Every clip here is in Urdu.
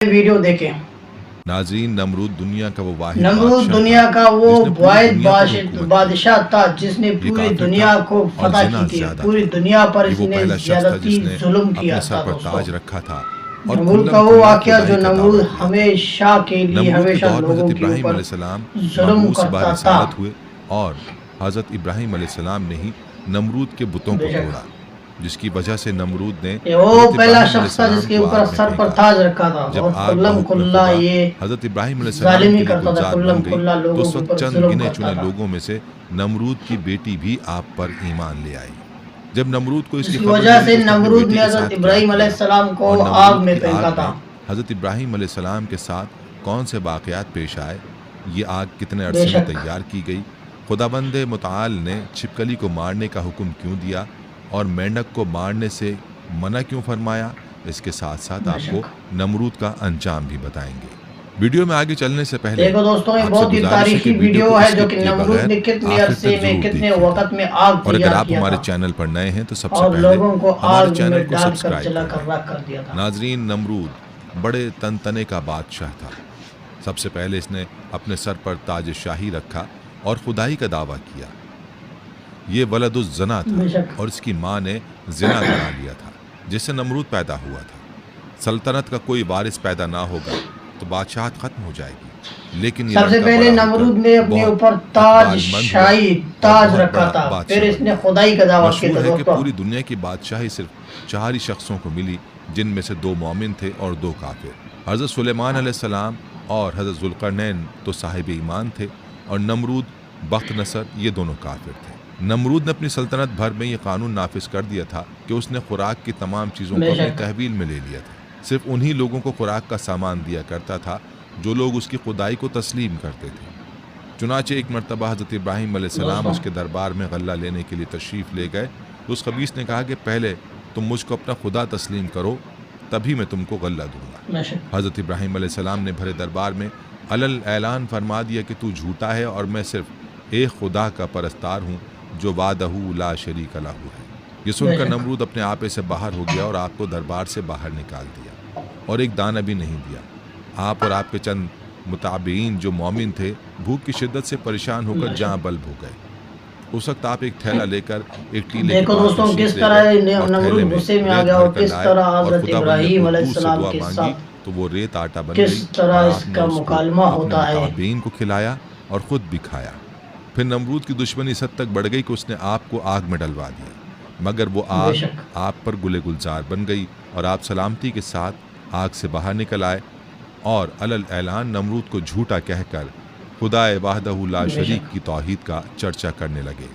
ویڈیو دیکھیں۔ ناظرین، نمرود دنیا کا وہ واحد بادشاہ تھا جس نے پوری دنیا کو فتح کی تھی، پوری دنیا پر اس نے زیادتی ظلم کیا تھا۔ تاج رکھا تھا نمرود کا وہ واقعہ جو نمرود ہمیشہ کے لیے ہمیشہ لوگوں کے اوپر ظلم کرتا تھا، اور حضرت ابراہیم علیہ السلام نے ہی نمرود کے بتوں کو توڑا، جس کی وجہ سے نمرود نے وہ پہلا شخص تھا جس کے اوپر سر پر تاج رکھا تھا، اور کلم کلا یہ حضرت ابراہیم علیہ السلام ظالمی کرتا تھا، کلم کلا تو لوگوں اس کے وقت اوپر چند ظلم گنے کرتا چنے تھا۔ لوگوں میں سے نمرود کی بیٹی بھی آپ پر ایمان لے آئی۔ جب نمرود کو اس اس کی کی خبر وجہ سے ملی تو اس نے نمرود بیٹی نے کے حضرت ساتھ ابراہیم کیا علیہ کیا، السلام کو اور نمرود آگ میں کی پھینکا آگ تھا۔ میں حضرت ابراہیم علیہ السلام کے ساتھ کون سے واقعات پیش آئے، یہ آگ کتنے بے عرصے میں شک تیار کی گئی، خداوند متعال نے چھپکلی کو مارنے کا حکم کیوں دیا اور مینڈک کو مارنے سے منع کیوں فرمایا، اس کے ساتھ ساتھ بے آپ کو شک۔ نمرود کا انجام بھی بتائیں گے۔ ویڈیو میں آگے چلنے سے پہلے دیکھو دوستوں، یہ آپ سے بہت ہی گزارش ہے تاریخی کہ ویڈیو ہے جو اسکپ کہ کیے نمرود بغیر نے کتنے آخر عرصے تک میں ضرور کتنے دیکھیے گا۔ وقت میں آگ اور اگر تیار آپ کیا ہمارے تھا چینل پر نئے ہیں تو سب سے اور پہلے لوگوں کو ہمارے آگ میں چینل کو ڈال کر سبسکرائب جلا کریں۔ کر رکھ کر دیا تھا۔ ناظرین، نمرود بڑے تنتنے کا بادشاہ تھا۔ سب سے پہلے اس نے اپنے سر پر تاج شاہی رکھا اور خدائی کا دعویٰ کیا۔ یہ ولد الزنا تھا بے شک۔ اور اس کی ماں نے زنا کرا لیا تھا، جس سے نمرود پیدا ہوا تھا۔ سلطنت کا کوئی وارث پیدا نہ ہوگا تو بادشاہت ختم ہو جائے گی، لیکن یہ سب سے لڑکا پہلے بڑا ہو نمرود کر نے اپنے بہت اوپر تاج اقبال مند شاہی ہوا اور تاج بہت رکھا بڑا تھا، بادشاہ پھر اس بن نے گیا۔ خدائی کا دعویٰ کیا مشہور تھا ہے کہ دوستوں۔ پوری دنیا کی بادشاہی صرف 4 ہی شخصوں کو ملی، جن میں سے 2 مومن تھے اور 2 کافر۔ حضرت سلیمان علیہ السلام اور حضرت ذوالقرنین تو صاحب ایمان تھے، اور نمرود بخت نصر یہ دونوں کافر تھے۔ نمرود نے اپنی سلطنت بھر میں یہ قانون نافذ کر دیا تھا کہ اس نے خوراک کی تمام چیزوں کو بے اپنی شک۔ تحویل میں لے لیا تھا۔ صرف انہی لوگوں کو خوراک کا سامان دیا کرتا تھا جو لوگ اس کی خدائی کو تسلیم کرتے تھے۔ چنانچہ ایک مرتبہ حضرت ابراہیم علیہ السلام اس کے دربار میں غلہ لینے کے لیے تشریف لے گئے تو اس خبیث نے کہا کہ پہلے تم مجھ کو اپنا خدا تسلیم کرو، تبھی میں تم کو غلہ دوں گا۔ بے شک۔ حضرت ابراہیم علیہ السلام نے بھرے دربار میں علل اعلان فرما دیا کہ تو جھوٹا ہے اور میں صرف ایک خدا کا پرستار ہوں جو وحدہ لا شریک لہ ہے۔ یہ سن کر نمرود اپنے آپے سے باہر ہو گیا اور آپ کو دربار سے باہر نکال دیا اور ایک دانہ بھی نہیں دیا۔ آپ اور آپ کے چند متابعین جو مومن تھے بھوک کی شدت سے پریشان ہو کر جاں بلب ہو گئے۔ اس وقت آپ ایک تھیلا لے کر ایک ٹیلے کے دیکھو پاس دوستوں، تشریف کس لے طرح گئے اور نمرود تھیلے میں غصے میں آ ریت گیا بھر اور کر کس لائے طرح اور حضرت خداوند نے ابراہیم علیہ قدوس سے السلام دعا کے مانگی ساتھ تو وہ ریت آٹا بن کس گئی طرح اور اس آپ نے کا اس کو مکالمہ اپنے ہوتا ہے۔ متابعین کو کھلایا اور خود بھی کھایا۔ پھر نمرود کی دشمنی اس حد تک بڑھ گئی کہ اس نے آپ کو آگ میں ڈلوا دیا، مگر وہ بے آگ شک۔ آپ پر گلے گلزار بن گئی اور آپ سلامتی کے ساتھ آگ سے باہر نکل آئے اور علل اعلان نمرود کو جھوٹا کہہ کر خدا وحدہ لا بے شریک شک۔ کی توحید کا چرچا کرنے لگے۔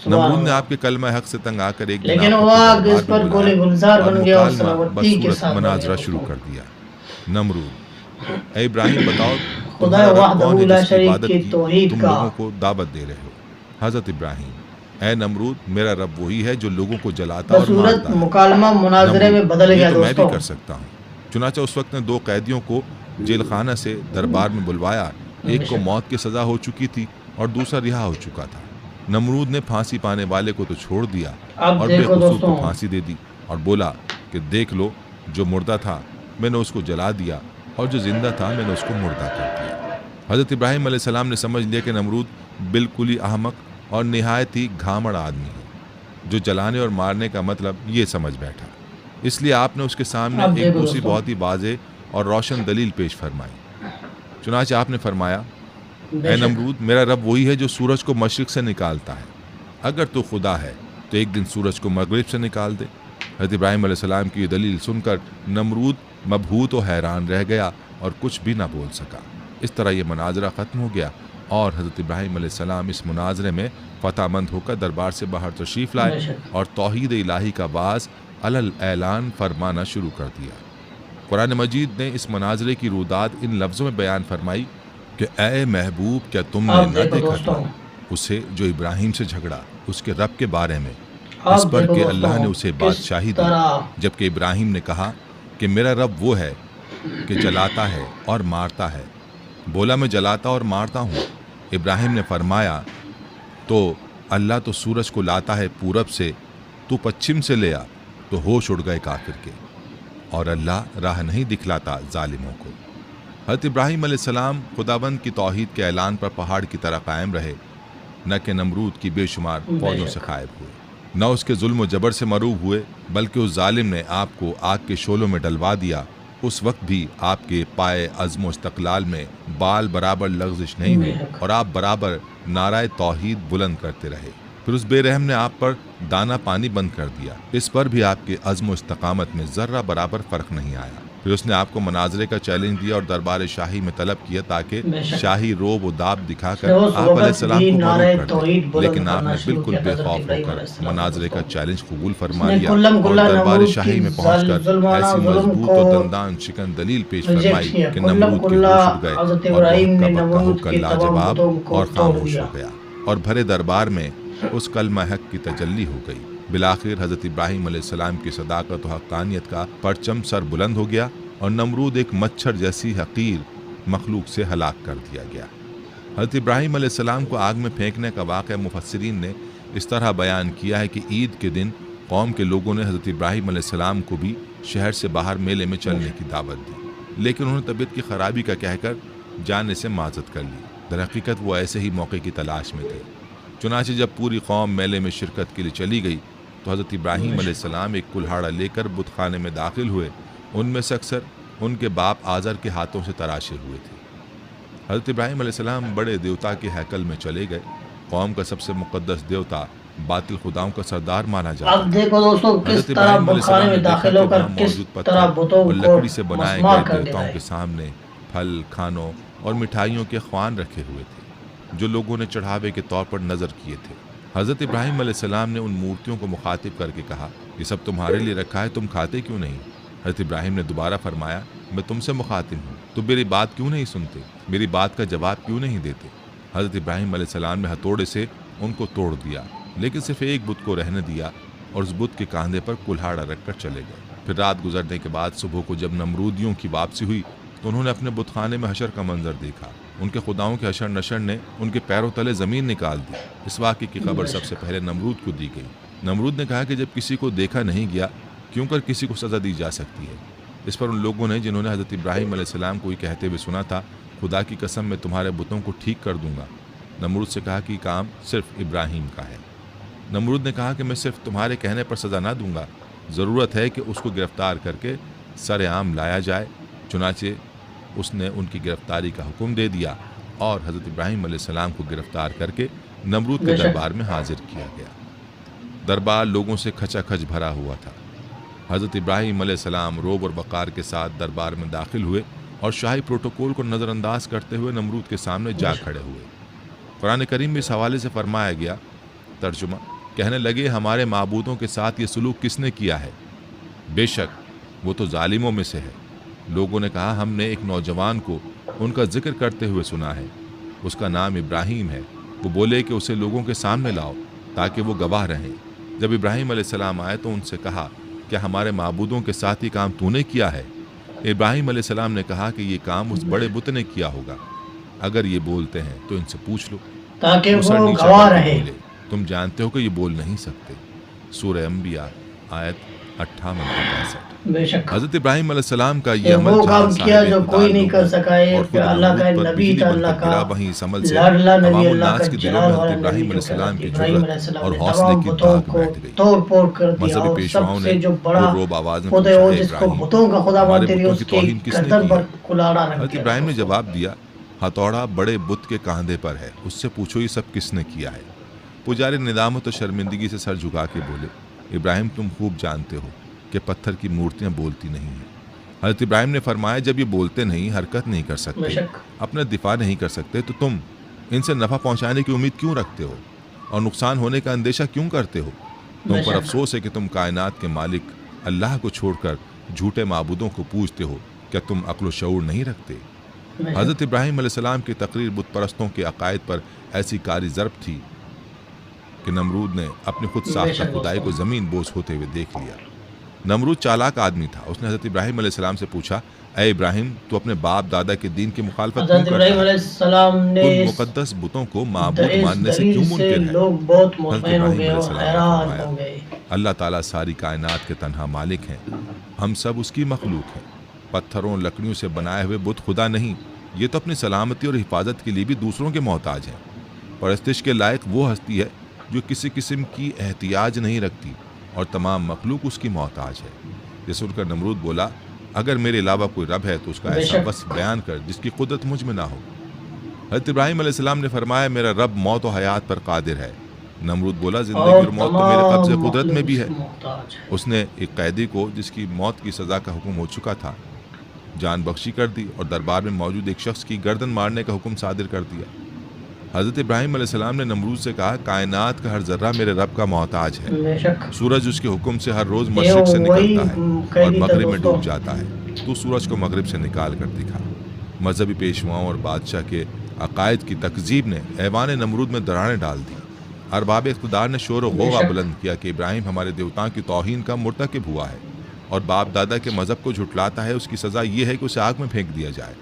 سبحان نمرود نے اللہ۔ آپ کے کلمہ حق سے تنگ آ کر ایک دن لیکن آپ کو وہ اپنے آگ دربار اس میں پر بلایا گولے گلزار اور بن گیا اور مکالمہ سلامتی کے بصورت ساتھ بن گیا مناظرہ شروع دوستوں۔ کر دیا۔ نمرود: اے ابراہیم بتاؤ خدا تمہارا رب وحدہ کون ہے لا جس کی شریک عبادت کی کی توحید تم کا لوگوں کو دعوت دے رہے ہو؟ حضرت ابراہیم: اے نمرود، میرا رب وہی ہے جو لوگوں کو جلاتا اور بصورت مارتا ہے۔ مکالمہ مناظرے میں بدل یہ گیا تو میں بھی دوستوں۔ کر سکتا ہوں۔ چنانچہ اس وقت نے 2 قیدیوں کو جیل خانہ سے دربار میں بلوایا، ایک کو موت کی سزا ہو چکی تھی اور دوسرا رہا ہو چکا تھا۔ نمرود نے پھانسی پانے والے کو تو چھوڑ دیا اب اور بے دیکھو قصور کو دوستوں، پھانسی دے دی اور بولا کہ دیکھ لو، جو مردہ تھا میں نے اس کو جلا دیا اور جو زندہ تھا میں نے اس کو مردہ کر دیا۔ حضرت ابراہیم علیہ السلام نے سمجھ لیا کہ نمرود بالکل ہی احمق اور نہایت ہی گھامڑ آدمی ہے، جو جلانے اور مارنے کا مطلب یہ سمجھ بیٹھا۔ اس لیے آپ نے اس کے سامنے اب ایک دیکھو دوسری دوستوں، بہت ہی واضح اور روشن دلیل پیش فرمائی۔ چنانچہ آپ نے فرمایا: بے اے شک۔ نمرود، میرا رب وہی ہے جو سورج کو مشرق سے نکالتا ہے۔ اگر تو خدا ہے تو ایک دن سورج کو مغرب سے نکال دے۔ حضرت ابراہیم علیہ السلام کی یہ دلیل سن کر نمرود مبہوت و حیران رہ گیا اور کچھ بھی نہ بول سکا۔ اس طرح یہ مناظرہ ختم ہو گیا اور حضرت ابراہیم علیہ السلام اس مناظرے میں فتح مند ہو کر دربار سے باہر تشریف لائے بے شک۔ اور توحید الہی کا باز علل اعلان فرمانا شروع کر دیا۔ قرآن مجید نے اس مناظرے کی روداد ان لفظوں میں بیان فرمائی کہ اے محبوب، کیا تم نے اب نہ دیکھو دیکھا دوستوں، تھا اسے جو ابراہیم سے جھگڑا اس کے رب کے بارے میں، اب اس پر دیکھو کہ دوستوں، اللہ نے اسے کس بادشاہی دی، طرح جبکہ ابراہیم نے کہا کہ میرا رب وہ ہے کہ جلاتا ہے اور مارتا ہے۔ بولا میں جلاتا اور مارتا ہوں۔ ابراہیم نے فرمایا تو اللہ تو سورج کو لاتا ہے پورب سے، تو پچھم سے لے آ، تو ہوش اڑ گئے کافر کے۔ اور اللہ راہ نہیں دکھلاتا ظالموں کو۔ حضرت ابراہیم علیہ السلام خداوند کی توحید کے اعلان پر پہاڑ کی طرح قائم رہے، نہ کہ نمرود کی بے شمار فوجوں سے غائب ہوئے، نہ اس کے ظلم و جبر سے مروب ہوئے، بلکہ اس ظالم نے آپ کو آگ کے شعلوں میں ڈلوا دیا۔ اس وقت بھی آپ کے پائے عزم و استقلال میں بال برابر لغزش نہیں ہوئی اور آپ برابر نعرہ توحید بلند کرتے رہے۔ پھر اس بے رحم نے آپ پر دانا پانی بند کر دیا، اس پر بھی آپ کے عزم و استقامت میں ذرہ برابر فرق نہیں آیا۔ پھر اس نے آپ کو مناظرے کا چیلنج دیا اور دربار شاہی میں طلب کیا تاکہ شاہی روب و داب دکھا کر آپ علیہ السلام کو مغلوب کر دیں، لیکن آپ نے بالکل بے خوف ہو کر مناظرے کا چیلنج قبول فرما لیا اور دربار شاہی میں پہنچ کر ایسی مضبوط و دندان شکن دلیل پیش فرمائی کہ نمرود کے ہوش اڑ گئے اور بہکا بہکا ہو کر لاجواب اور خاموش ہو گیا، اور بھرے دربار میں اس کلمہ حق کی تجلی ہو گئی۔ بالآخر حضرت ابراہیم علیہ السلام کی صداقت و حقانیت کا پرچم سر بلند ہو گیا اور نمرود ایک مچھر جیسی حقیر مخلوق سے ہلاک کر دیا گیا۔ حضرت ابراہیم علیہ السلام کو آگ میں پھینکنے کا واقعہ مفسرین نے اس طرح بیان کیا ہے کہ عید کے دن قوم کے لوگوں نے حضرت ابراہیم علیہ السلام کو بھی شہر سے باہر میلے میں چلنے کی دعوت دی، لیکن انہوں نے طبیعت کی خرابی کا کہہ کر جانے سے معذرت کر لی۔ در حقیقت وہ ایسے ہی موقع کی تلاش میں تھے۔ چنانچہ جب پوری قوم میلے میں شرکت کے لیے چلی گئی تو حضرت ابراہیم علیہ السلام ایک کلہاڑا لے کر بت خانے میں داخل ہوئے۔ ان میں سے اکثر ان کے باپ آزر کے ہاتھوں سے تراشے ہوئے تھے۔ حضرت ابراہیم علیہ السلام بڑے دیوتا کے ہیکل میں چلے گئے۔ قوم کا سب سے مقدس دیوتا باطل خداؤں کا سردار مانا جاتا ہے۔ اب دیکھو دوستو کس طرح بت خانے میں داخل ہو کر کس طرح بتوں کو لکڑی سے بنائے مسمار گئے کر دیوتاؤں دیا کے سامنے پھل، کھانوں اور مٹھائیوں کے خوان رکھے ہوئے تھے جو لوگوں نے چڑھاوے کے طور پر نظر کیے تھے۔ حضرت ابراہیم علیہ السلام نے ان مورتیوں کو مخاطب کر کے کہا، یہ سب تمہارے لیے رکھا ہے، تم کھاتے کیوں نہیں؟ حضرت ابراہیم نے دوبارہ فرمایا، میں تم سے مخاطب ہوں، تم میری بات کیوں نہیں سنتے؟ میری بات کا جواب کیوں نہیں دیتے؟ حضرت ابراہیم علیہ السلام نے ہتھوڑے سے ان کو توڑ دیا، لیکن صرف ایک بت کو رہنے دیا اور اس بت کے کاندھے پر کلہاڑا رکھ کر چلے گئے۔ پھر رات گزرنے کے بعد صبح کو جب نمرودیوں کی واپسی ہوئی تو انہوں نے اپنے بت خانے میں حشر کا منظر دیکھا۔ ان کے خداؤں کے حشر نشر نے ان کے پیروں تلے زمین نکال دی۔ اس واقعے کی خبر سب سے پہلے نمرود کو دی گئی۔ نمرود نے کہا کہ جب کسی کو دیکھا نہیں گیا کیوں کر کسی کو سزا دی جا سکتی ہے؟ اس پر ان لوگوں نے جنہوں نے حضرت ابراہیم علیہ السلام کو یہ کہتے ہوئے سنا تھا، خدا کی قسم میں تمہارے بتوں کو ٹھیک کر دوں گا، نمرود سے کہا کہ یہ کام صرف ابراہیم کا ہے۔ نمرود نے کہا کہ میں صرف تمہارے کہنے پر سزا نہ دوں گا، ضرورت ہے کہ اس کو گرفتار کر کے سر عام لایا جائے۔ چنانچہ اس نے ان کی گرفتاری کا حکم دے دیا اور حضرت ابراہیم علیہ السلام کو گرفتار کر کے نمرود کے دربار میں حاضر کیا گیا۔ دربار لوگوں سے کھچا کھچ بھرا ہوا تھا۔ حضرت ابراہیم علیہ السلام روب اور وقار کے ساتھ دربار میں داخل ہوئے اور شاہی پروٹوکول کو نظر انداز کرتے ہوئے نمرود کے سامنے جا کھڑے ہوئے۔ قرآن کریم میں اس حوالے سے فرمایا گیا، ترجمہ، کہنے لگے ہمارے معبودوں کے ساتھ یہ سلوک کس نے کیا ہے؟ بے شک وہ تو ظالموں میں سے ہے۔ لوگوں نے کہا، ہم نے ایک نوجوان کو ان کا ذکر کرتے ہوئے سنا ہے، اس کا نام ابراہیم ہے، وہ بولے کہ اسے لوگوں کے سامنے لاؤ تاکہ وہ گواہ رہیں۔ جب ابراہیم علیہ السلام آئے تو ان سے کہا، کیا ہمارے معبودوں کے ساتھ یہ کام تو نے کیا ہے؟ ابراہیم علیہ السلام نے کہا کہ یہ کام اس بڑے بت نے کیا ہوگا، اگر یہ بولتے ہیں تو ان سے پوچھ لو تاکہ وہ سر وہ نیچے گواہ کر کے رہے۔ بولے، تم جانتے ہو کہ یہ بول نہیں سکتے۔ سورہ انبیاء آیت 58-65۔ بے شک حضرت ابراہیم علیہ السلام کا کہ یہ عمل وہ جہاں کام کیا صاحب جو خدا کوئی نہیں لوگوں کر سکا ہے اور کہ خود اللہ کا نمرود پر نبی بجلی تھا، بن اللہ کر گرا، کا وہیں اس عمل سے لاڈلا نبی، عوام اللہ الناس کا کے دلوں میں جلال حضرت والا ابراہیم نبی علیہ جو کہ السلام حضرت کی ابراہیم علیہ جرأت السلام اور نے حوصلے تمام کی بتوں دھاک کو بیٹھ گئی۔ توڑ پھوڑ کر دیا مذہبی اور سب پیشواؤں سے نے جو بڑا پرروب آواز میں خود ہے پوچھا، وہ اے جس کو ابراہیم، بتوں کا خدا ہمارے مانتے رہے بتوں اس کی کے توہین کس نے گردن کی پر ہے؟ کلاڑا رکھ حضرت دیا۔ ابراہیم نے جواب دیا، ہتھوڑا بڑے بت کے کاندھے پر ہے، اس سے پوچھو یہ سب کس نے کیا ہے؟ پجاری ندامت و شرمندگی سے سر جھکا کے بولے، ابراہیم تم خوب جانتے ہو کہ پتھر کی مورتیاں بولتی نہیں ہیں۔ حضرت ابراہیم نے فرمایا، جب یہ بولتے نہیں، حرکت نہیں کر بے سکتے، شک اپنا دفاع نہیں کر سکتے، تو تم ان سے نفع پہنچانے کی امید کیوں رکھتے ہو اور نقصان ہونے کا اندیشہ کیوں کرتے ہو؟ تم بے پر شک افسوس ہے کہ تم کائنات کے مالک اللہ کو چھوڑ کر جھوٹے معبودوں کو پوجتے ہو، کیا تم عقل و شعور نہیں رکھتے؟ بے شک۔ حضرت ابراہیم علیہ السلام کی تقریر بت پرستوں کے عقائد پر ایسی کاری ضرب تھی کہ نمرود نے اپنی خود بے ساختہ شک خدائی کو دوستو۔ زمین بوس ہوتے ہوئے دیکھ لیا۔ نمرود چالاک آدمی تھا، اس نے حضرت ابراہیم علیہ السلام سے پوچھا، اے ابراہیم تو اپنے باپ دادا کے دین کی مخالفت کیوں حضرت کرتا ابراہیم ہے؟ علیہ السلام نے ان اس مقدس بتوں کو معبود ماننے سے دلیل کیوں سے ممکن ہے؟ لوگ بہت حضرت مطمئن ہو ابراہیم گئے علیہ اور السلام نے حیران فرمایا، ہو گئے۔ اللہ تعالیٰ ساری کائنات کے تنہا مالک ہیں، ہم سب اس کی مخلوق ہیں۔ پتھروں لکڑیوں سے بنائے ہوئے بت خدا نہیں، یہ تو اپنی سلامتی اور حفاظت کے لیے بھی دوسروں کے محتاج ہیں۔ پرستش کے لائق وہ ہستی ہے جو کسی قسم کی احتیاج نہیں رکھتی اور تمام مخلوق اس کی محتاج ہے۔ یہ سن کر نمرود بولا، اگر میرے علاوہ کوئی رب ہے تو اس کا ایسا وصف بیان کر جس کی قدرت مجھ میں نہ ہو۔ حضرت ابراہیم علیہ السلام نے فرمایا، میرا رب موت و حیات پر قادر ہے۔ نمرود بولا، زندگی اور موت تو میرے قبضے قدرت میں بھی ہے۔ اس نے ایک قیدی کو جس کی موت کی سزا کا حکم ہو چکا تھا جان بخشی کر دی اور دربار میں موجود ایک شخص کی گردن مارنے کا حکم صادر کر دیا۔ حضرت ابراہیم علیہ السلام نے نمرود سے کہا، کائنات کا ہر ذرہ میرے رب کا محتاج ہے۔ سورج اس کے حکم سے ہر روز مشرق سے نکلتا ہے اور مغرب میں ڈوب جاتا ہے، تو سورج کو مغرب سے نکال کر دکھا۔ مذہبی پیشواؤں اور بادشاہ کے عقائد کی تکذیب نے ایوان نمرود میں دراڑیں ڈال دی۔ ارباب اقتدار نے شور و غوغا بلند کیا کہ ابراہیم ہمارے دیوتاؤں کی توہین کا مرتکب ہوا ہے اور باپ دادا کے مذہب کو جھٹلاتا ہے، اس کی سزا یہ ہے کہ اسے آگ میں پھینک دیا جائے۔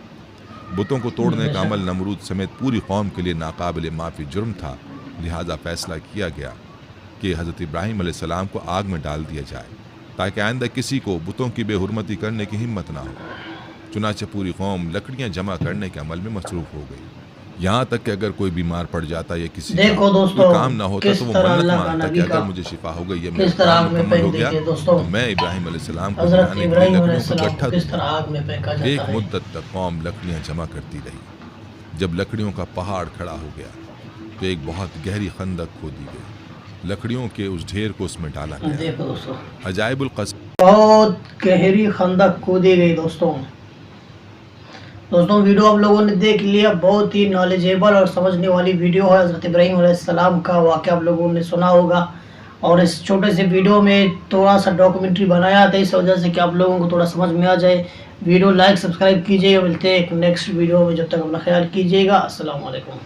بتوں کو توڑنے کا عمل نمرود سمیت پوری قوم کے لیے ناقابل معافی جرم تھا، لہذا فیصلہ کیا گیا کہ حضرت ابراہیم علیہ السلام کو آگ میں ڈال دیا جائے تاکہ آئندہ کسی کو بتوں کی بے حرمتی کرنے کی ہمت نہ ہو۔ چنانچہ پوری قوم لکڑیاں جمع کرنے کے عمل میں مصروف ہو گئی، یہاں تک کہ اگر کوئی بیمار پڑ جاتا یا کسی کوئی کام نہ ہوتا تو وہ منت مانتا کہ اگر مجھے شفا ہو گئی یا میرا کام مکمل ہو گیا تو میں ابراہیم علیہ السلام کو بنانے کے لیے لکڑیوں کو اکٹھا دوں۔ ایک مدت تک قوم لکڑیاں جمع کرتی رہی۔ جب لکڑیوں کا پہاڑ کھڑا ہو گیا تو ایک بہت گہری خندق کھودی گئی، لکڑیوں کے اس ڈھیر کو اس میں ڈالا گیا۔ عجائب القصص، بہت گہری خندق کھودی گئی۔ دوستوں ویڈیو آپ لوگوں نے دیکھ لیا، بہت ہی نالجیبل اور سمجھنے والی ویڈیو ہے۔ حضرت ابراہیم علیہ السلام کا واقعہ آپ لوگوں نے سنا ہوگا اور اس چھوٹے سے ویڈیو میں تھوڑا سا ڈاکومنٹری بنایا تھا اس وجہ سے کہ آپ لوگوں کو تھوڑا سمجھ میں آ جائے۔ ویڈیو لائک سبسکرائب کیجیے، ملتے ہیں ایک نیکسٹ ویڈیو میں، جب تک اپنا خیال کیجیے گا۔ السلام علیکم۔